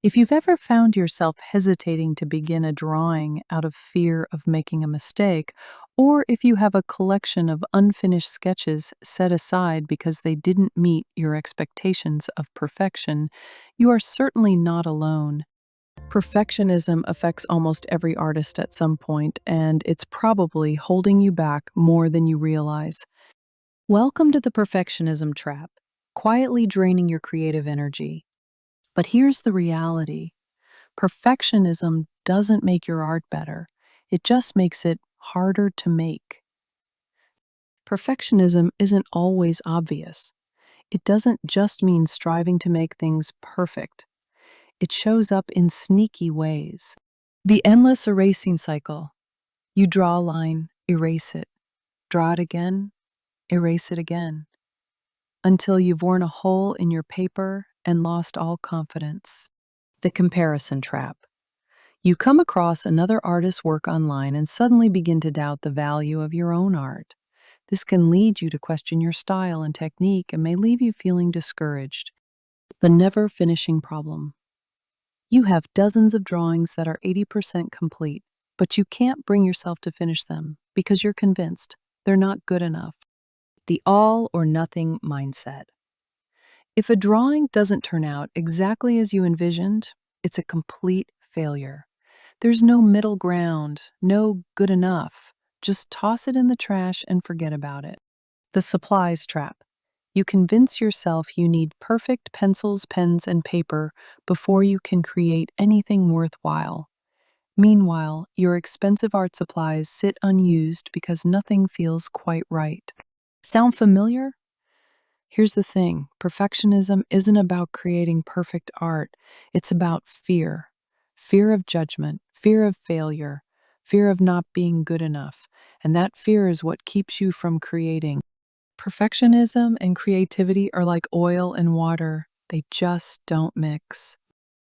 If you've ever found yourself hesitating to begin a drawing out of fear of making a mistake, or if you have a collection of unfinished sketches set aside because they didn't meet your expectations of perfection, you are certainly not alone. Perfectionism affects almost every artist at some point, and it's probably holding you back more than you realize. Welcome to the perfectionism trap, quietly draining your creative energy. But here's the reality: perfectionism doesn't make your art better, it just makes it harder to make. Perfectionism isn't always obvious. It doesn't just mean striving to make things perfect, it shows up in sneaky ways. The endless erasing cycle. You draw a line, erase it, draw it again, erase it again, until you've worn a hole in your paper and lost all confidence. The comparison trap. You come across another artist's work online and suddenly begin to doubt the value of your own art. This can lead you to question your style and technique and may leave you feeling discouraged. The never finishing problem. You have dozens of drawings that are 80% complete, but you can't bring yourself to finish them because you're convinced they're not good enough. The all or nothing mindset. If a drawing doesn't turn out exactly as you envisioned, it's a complete failure. There's no middle ground, no good enough. Just toss it in the trash and forget about it. The supplies trap. You convince yourself you need perfect pencils, pens, and paper before you can create anything worthwhile. Meanwhile, your expensive art supplies sit unused because nothing feels quite right. Sound familiar? Here's the thing: perfectionism isn't about creating perfect art, it's about fear. Fear of judgment, fear of failure, fear of not being good enough. And that fear is what keeps you from creating. Perfectionism and creativity are like oil and water, they just don't mix.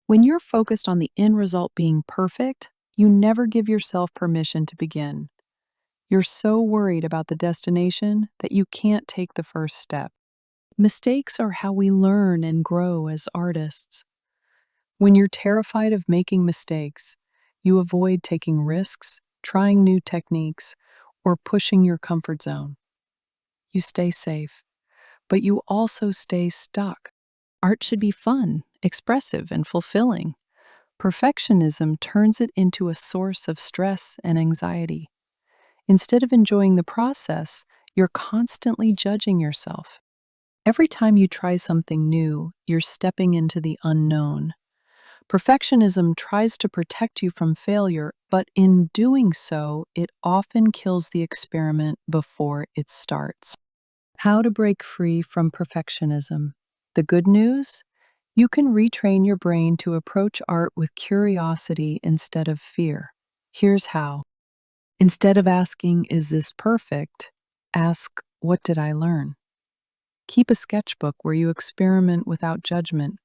When you're focused on the end result being perfect, you never give yourself permission to begin. You're so worried about the destination that you can't take the first step. Mistakes are how we learn and grow as artists. When you're terrified of making mistakes, you avoid taking risks, trying new techniques, or pushing your comfort zone. You stay safe, but you also stay stuck. Art should be fun, expressive, and fulfilling. Perfectionism turns it into a source of stress and anxiety. Instead of enjoying the process, you're constantly judging yourself. Every time you try something new, you're stepping into the unknown. Perfectionism tries to protect you from failure, but in doing so, it often kills the experiment before it starts. How to break free from perfectionism. The good news? You can retrain your brain to approach art with curiosity instead of fear. Here's how. Instead of asking, "Is this perfect?" ask, "What did I learn?" Keep a sketchbook where you experiment without judgment.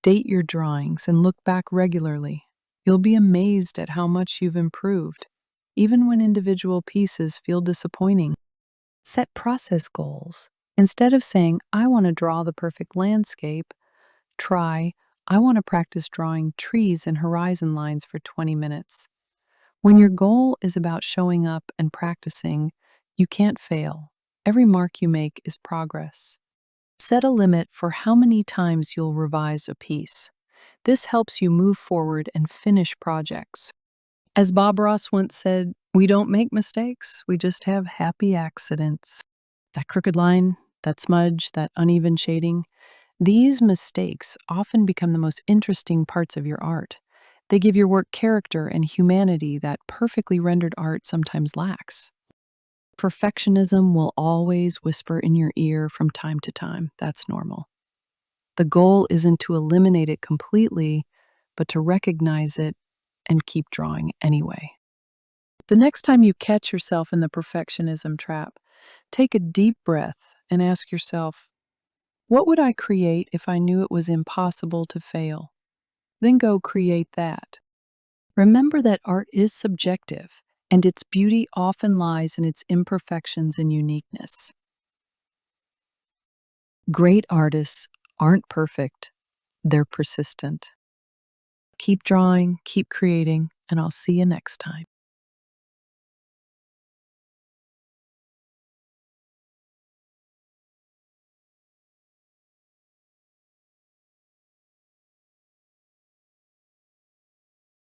Date your drawings and look back regularly. You'll be amazed at how much you've improved, even when individual pieces feel disappointing. Set process goals. Instead of saying, "I want to draw the perfect landscape," try, "I want to practice drawing trees and horizon lines for 20 minutes. When your goal is about showing up and practicing, you can't fail. Every mark you make is progress. Set a limit for how many times you'll revise a piece. This helps you move forward and finish projects. As Bob Ross once said, "We don't make mistakes, we just have happy accidents." That crooked line, that smudge, that uneven shading, these mistakes often become the most interesting parts of your art. They give your work character and humanity that perfectly rendered art sometimes lacks. Perfectionism will always whisper in your ear from time to time. That's normal. The goal isn't to eliminate it completely, but to recognize it and keep drawing anyway. The next time you catch yourself in the perfectionism trap, take a deep breath and ask yourself, "What would I create if I knew it was impossible to fail?" Then go create that. Remember that art is subjective, and its beauty often lies in its imperfections and uniqueness. Great artists aren't perfect, they're persistent. Keep drawing, keep creating, and I'll see you next time.